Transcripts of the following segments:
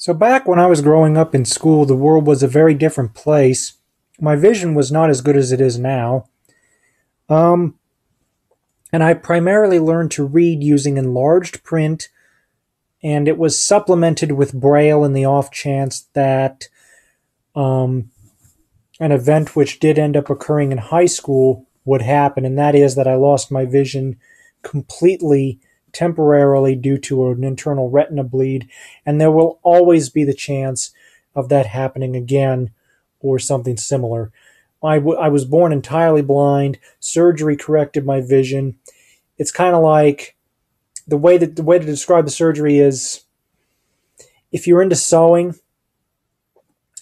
So back when I was growing up in school, the world was a very different place. My vision was not as good as it is now. Um, and I primarily learned to read using enlarged print, and it was supplemented with Braille in the off chance that um, an event which did end up occurring in high school would happen, and that is that I lost my vision completely temporarily due to an internal retina bleed, and there will always be the chance of that happening again or something similar. I was born entirely blind. Surgery corrected my vision. It's kind of like the way to describe the surgery is if you're into sewing,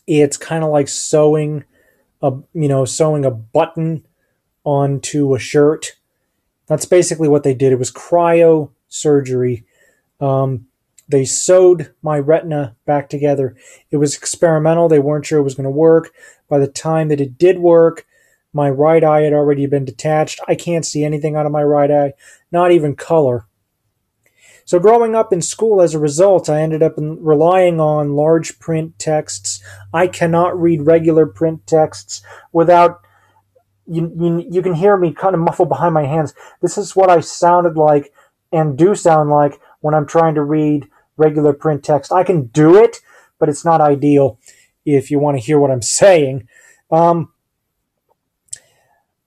it's kind of like sewing a button onto a shirt. That's basically what they did. It was cryo surgery. They sewed my retina back together. It was experimental. They weren't sure it was going to work. By the time that it did work, my right eye had already been detached. I can't see anything out of my right eye, not even color. So growing up in school, as a result, I ended up relying on large print texts. I cannot read regular print texts without you can hear me kind of muffled behind my hands. This is what I sounded like and do sound like when I'm trying to read regular print text. I can do it, but it's not ideal if you want to hear what I'm saying.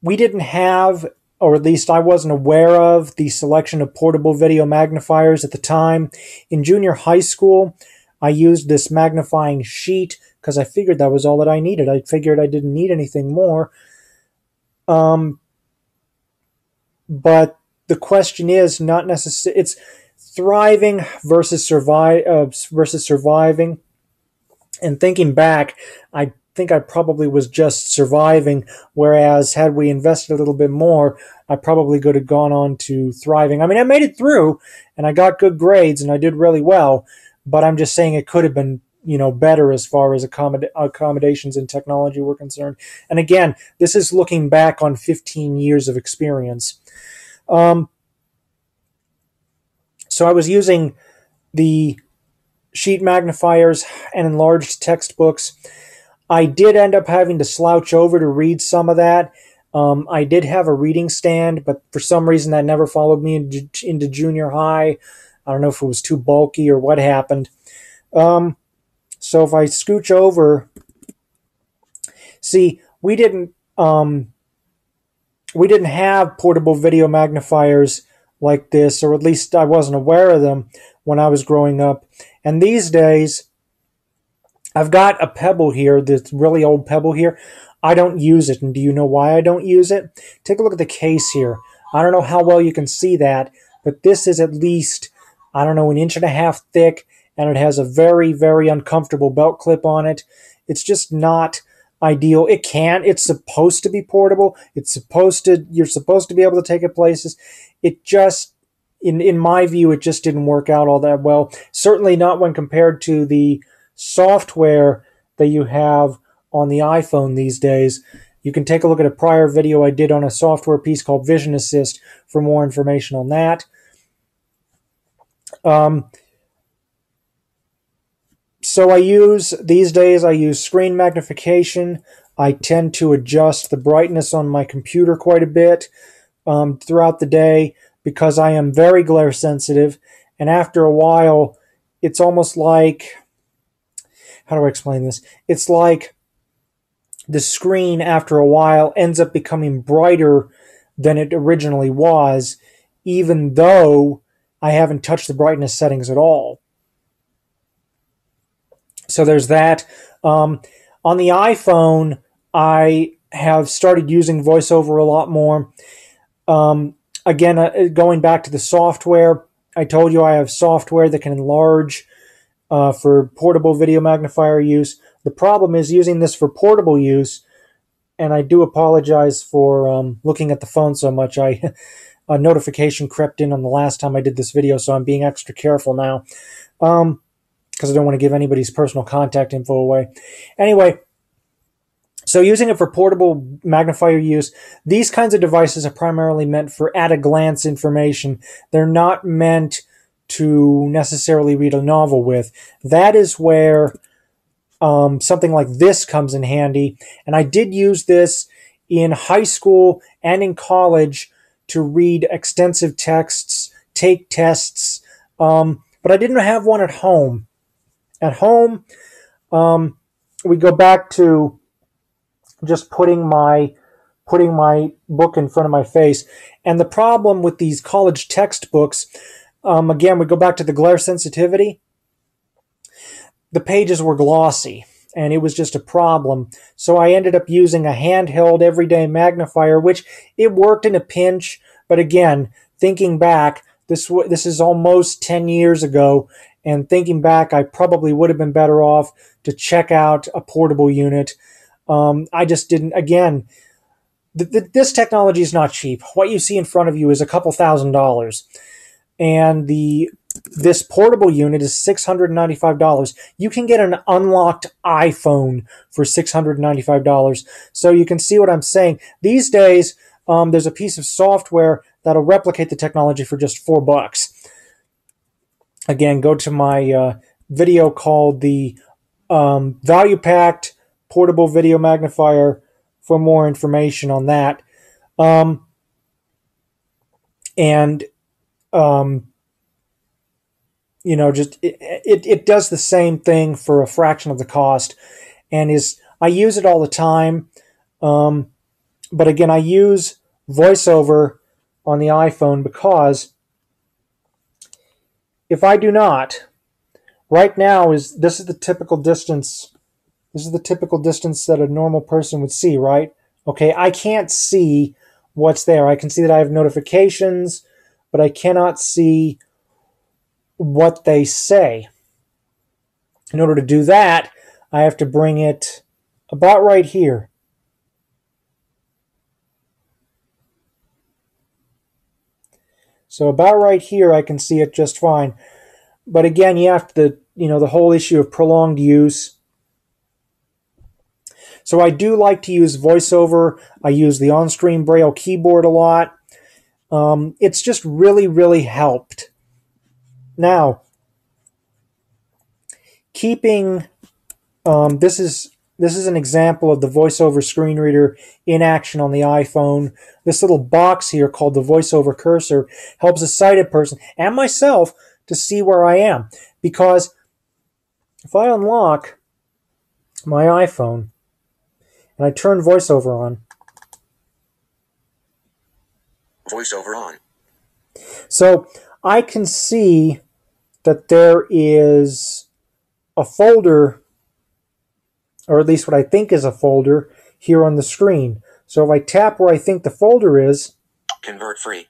We didn't have, or at least I wasn't aware of, the selection of portable video magnifiers at the time. In junior high school, I used this magnifying sheet because I figured that was all that I needed. I figured I didn't need anything more. But the question is not necessarily, it's thriving versus surviving. And thinking back, I think I probably was just surviving, whereas had we invested a little bit more, I probably could have gone on to thriving. I mean, I made it through, and I got good grades, and I did really well, but I'm just saying it could have been better as far as accommodations and technology were concerned. And again, this is looking back on 15 years of experience. So I was using the sheet magnifiers and enlarged textbooks. I did end up having to slouch over to read some of that. I did have a reading stand, but for some reason that never followed me into junior high. I don't know if it was too bulky or what happened. So if I scooch over, see, we didn't have portable video magnifiers like this, or at least I wasn't aware of them when I was growing up. And these days, I've got a Pebble here, this really old Pebble here. I don't use it, and do you know why I don't use it? Take a look at the case here. I don't know how well you can see that, but this is at least, I don't know, 1.5 inches thick, and it has a very, very uncomfortable belt clip on it. It's just not ideal. It's supposed to be portable. You're supposed to be able to take it places. It just, in my view, it just didn't work out all that well. Certainly not when compared to the software that you have on the iPhone these days. You can take a look at a prior video I did on a software piece called Vision Assist for more information on that. So these days I use screen magnification. I tend to adjust the brightness on my computer quite a bit throughout the day because I am very glare sensitive. And after a while, it's almost like, how do I explain this? It's like the screen after a while ends up becoming brighter than it originally was, even though I haven't touched the brightness settings at all. So there's that. On the iPhone, I have started using VoiceOver a lot more. Again, going back to the software, I told you I have software that can enlarge for portable video magnifier use. The problem is using this for portable use, and I do apologize for looking at the phone so much. A notification crept in on the last time I did this video, so I'm being extra careful now. Because I don't want to give anybody's personal contact info away. Anyway, so using it for portable magnifier use, these kinds of devices are primarily meant for at-a-glance information. They're not meant to necessarily read a novel with. That is where something like this comes in handy. And I did use this in high school and in college to read extensive texts, take tests, but I didn't have one at home. At home, we go back to just putting my book in front of my face. And the problem with these college textbooks, again, we go back to the glare sensitivity. The pages were glossy, and it was just a problem. So I ended up using a handheld everyday magnifier, which it worked in a pinch. But again, thinking back, this is almost 10 years ago, and thinking back, I probably would have been better off to check out a portable unit. I just didn't. Again, this technology is not cheap. What you see in front of you is a couple $1,000s, and this portable unit is $695. You can get an unlocked iPhone for $695. So you can see what I'm saying. These days, there's a piece of software that'll replicate the technology for just $4. Again, go to my video called the Value Packed Portable Video Magnifier for more information on that. Just it does the same thing for a fraction of the cost, and I use it all the time. But again, I use VoiceOver on the iPhone because if I do not, right now this is the typical distance. This is the typical distance that a normal person would see, right? Okay, I can't see what's there. I can see that I have notifications, but I cannot see what they say. In order to do that, I have to bring it about right here. So about right here, I can see it just fine. But again, you have to, the whole issue of prolonged use. So I do like to use VoiceOver. I use the on-screen Braille keyboard a lot. It's just really, really helped. Now, keeping this is an example of the VoiceOver screen reader in action on the iPhone. This little box here called the VoiceOver cursor helps a sighted person and myself to see where I am. Because if I unlock my iPhone and I turn VoiceOver on. VoiceOver on. So I can see that there is a folder, or at least what I think is a folder, here on the screen. So if I tap where I think the folder is, convert free.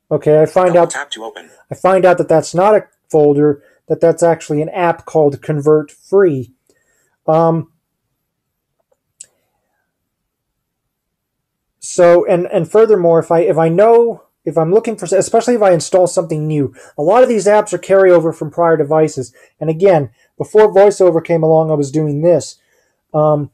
Okay, I find out. Tap to open. I find out that that's not a folder. That's actually an app called Convert Free. So and furthermore, if I'm looking for, especially if I install something new, a lot of these apps are carryover from prior devices. And again, before VoiceOver came along, I was doing this. So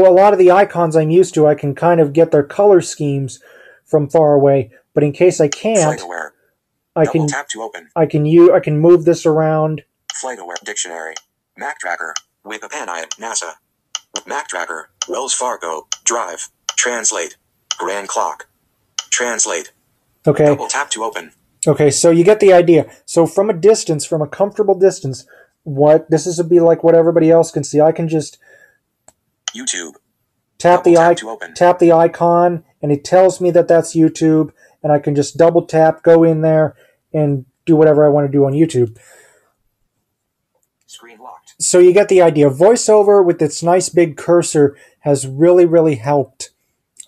a lot of the icons I'm used to, I can kind of get their color schemes from far away. But in case I can't, I can tap to open. I can move this around. FlightAware Dictionary, Mac Tracker, Wikipedia, NASA, Mac Tracker, Wells Fargo, Drive, Translate, Grand Clock, Translate. Okay. Double tap to open. Okay, so you get the idea. So from a distance, from a comfortable distance, this is to be like what everybody else can see. I can just YouTube. Tap the icon, and it tells me that that's YouTube, and I can just double tap, go in there, and do whatever I want to do on YouTube. Screen locked. So you get the idea. VoiceOver with its nice big cursor has really, really helped.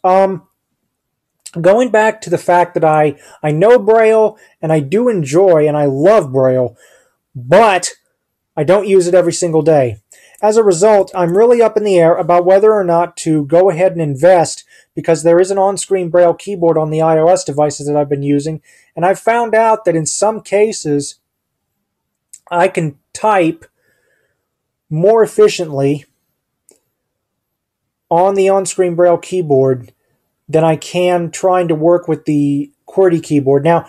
Going back to the fact that I know Braille, and I do enjoy, and I love Braille, but I don't use it every single day. As a result, I'm really up in the air about whether or not to go ahead and invest, because there is an on-screen Braille keyboard on the iOS devices that I've been using, and I've found out that in some cases I can type more efficiently on the on-screen Braille keyboard than I can trying to work with the QWERTY keyboard. Now,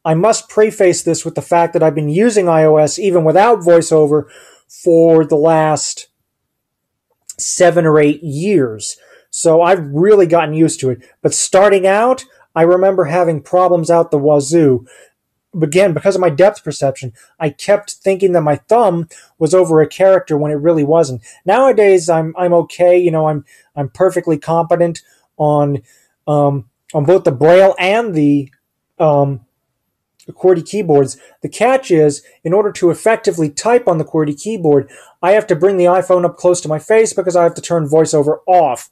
I must preface this with the fact that I've been using iOS even without VoiceOver for the last 7 or 8 years. So I've really gotten used to it. But starting out, I remember having problems out the wazoo. Again, because of my depth perception, I kept thinking that my thumb was over a character when it really wasn't. Nowadays, I'm okay. You know, I'm perfectly competent on both the Braille and the QWERTY keyboards. The catch is, in order to effectively type on the QWERTY keyboard, I have to bring the iPhone up close to my face because I have to turn VoiceOver off.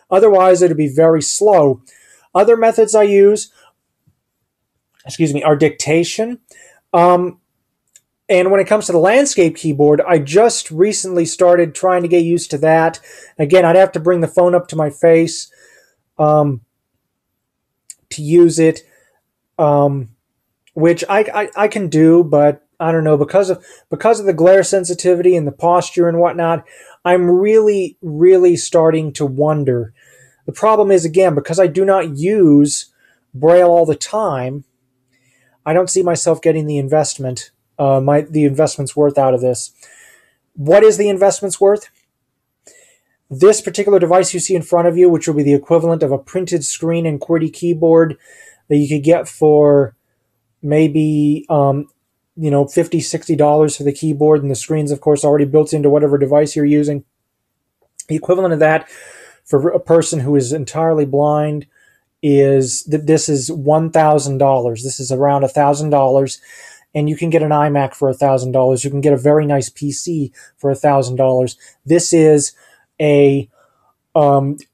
Otherwise, it'd be very slow. Other methods I use, are dictation. And when it comes to the landscape keyboard, I just recently started trying to get used to that. Again, I'd have to bring the phone up to my face to use it, which I can do, but I don't know, because of the glare sensitivity and the posture and whatnot, I'm really, really starting to wonder. The problem is, again, because I do not use Braille all the time, I don't see myself getting the investment's worth out of this. What is the investment's worth? This particular device you see in front of you, which will be the equivalent of a printed screen and QWERTY keyboard that you could get for maybe $50, $60 for the keyboard, and the screen's, of course, already built into whatever device you're using. The equivalent of that for a person who is entirely blind is this is $1,000. This is around $1,000, and you can get an iMac for $1,000. You can get a very nice PC for $1,000. This is a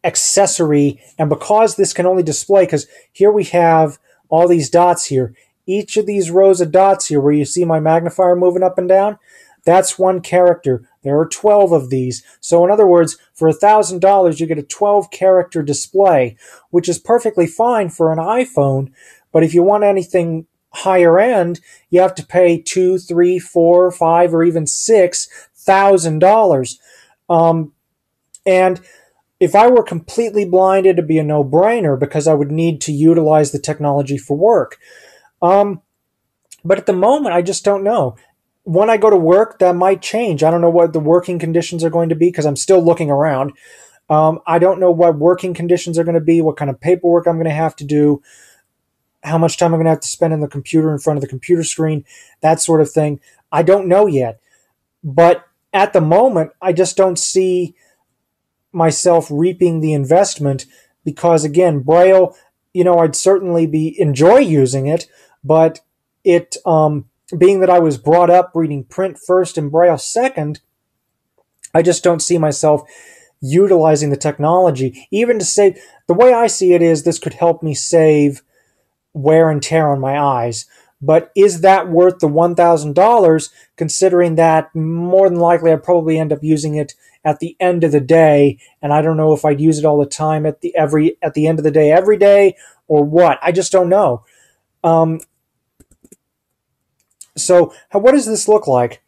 accessory, and because this can only display, because here we have all these dots here. Each of these rows of dots here, where you see my magnifier moving up and down, that's one character. There are 12 of these. So in other words, for $1,000, you get a 12-character display, which is perfectly fine for an iPhone. But if you want anything higher end, you have to pay $2,000, $3,000, $4,000, $5,000, or even $6,000. And if I were completely blind, it'd be a no-brainer because I would need to utilize the technology for work. But at the moment, I just don't know. When I go to work, that might change. I don't know what the working conditions are going to be because I'm still looking around. I don't know what working conditions are going to be, what kind of paperwork I'm going to have to do, how much time I'm going to have to spend on the computer in front of the computer screen, that sort of thing. I don't know yet. But at the moment, I just don't see myself reaping the investment because, again, Braille, I'd certainly enjoy using it, but it, being that I was brought up reading print first and Braille second, I just don't see myself utilizing the technology. Even to save, the way I see it is this could help me save wear and tear on my eyes. But is that worth the $1,000, considering that more than likely I'd probably end up using it at the end of the day, and I don't know if I'd use it all the time at the end of the day every day, or what. I just don't know. So what does this look like?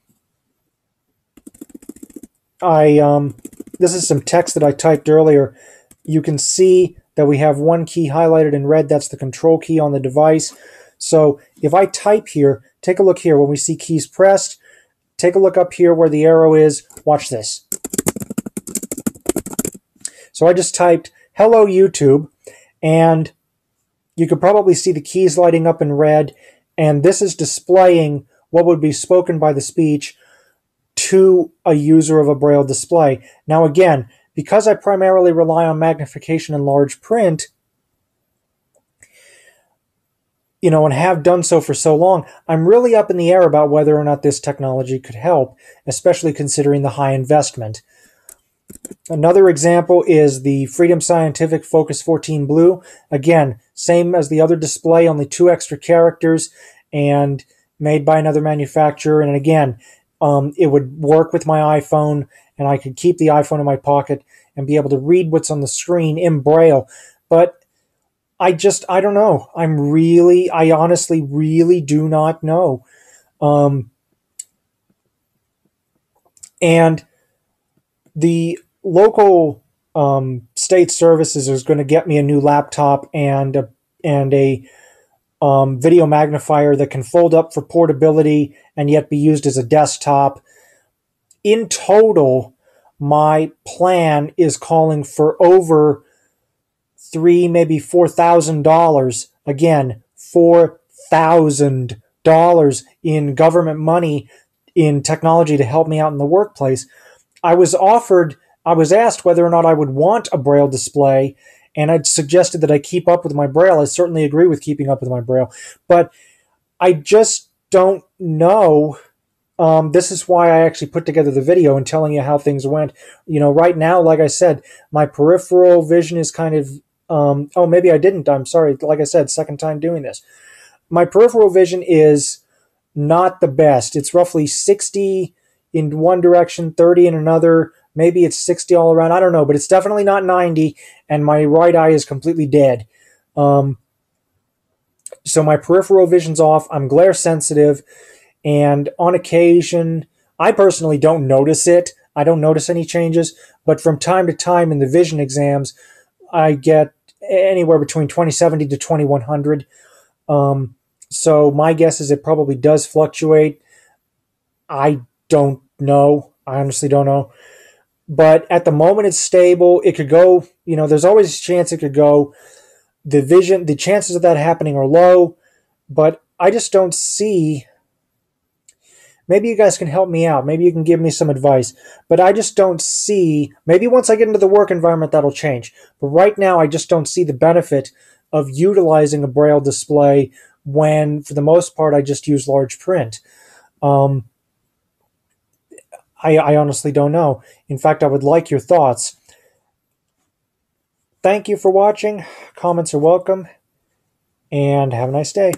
This is some text that I typed earlier. You can see that we have one key highlighted in red. That's the control key on the device. So if I type here, take a look here. When we see keys pressed, take a look up here where the arrow is. Watch this. So I just typed, "Hello, YouTube," and you could probably see the keys lighting up in red, and this is displaying what would be spoken by the speech to a user of a Braille display. Now again, because I primarily rely on magnification and large print, and have done so for so long, I'm really up in the air about whether or not this technology could help, especially considering the high investment. Another example is the Freedom Scientific Focus 14 Blue. Again, same as the other display, only 2 extra characters, and made by another manufacturer. And again, it would work with my iPhone, and I could keep the iPhone in my pocket and be able to read what's on the screen in Braille. But I don't know. I honestly really do not know. And the local state services is going to get me a new laptop and a video magnifier that can fold up for portability and yet be used as a desktop. In total, my plan is calling for over $3,000, maybe $4,000. Again, $4,000 in government money in technology to help me out in the workplace. I was asked whether or not I would want a Braille display, and I'd suggested that I keep up with my Braille. I certainly agree with keeping up with my Braille, but I just don't know. This is why I actually put together the video and telling you how things went. Right now, like I said, my peripheral vision is kind of, oh, maybe I didn't. I'm sorry. Like I said, second time doing this. My peripheral vision is not the best. It's roughly 60 in one direction, 30 in another. Maybe it's 60 all around. I don't know, but it's definitely not 90, and my right eye is completely dead. So my peripheral vision's off. I'm glare sensitive. And on occasion, I personally don't notice it. I don't notice any changes. But from time to time in the vision exams, I get anywhere between 2070 to 2100. So my guess is it probably does fluctuate. I don't know. I honestly don't know. But at the moment, it's stable. It could go, there's always a chance it could go. The chances of that happening are low. But I just don't see. Maybe you guys can help me out. Maybe you can give me some advice. But I just don't see, maybe once I get into the work environment, that'll change. But right now, I just don't see the benefit of utilizing a Braille display when, for the most part, I just use large print. I honestly don't know. In fact, I would like your thoughts. Thank you for watching. Comments are welcome. And have a nice day.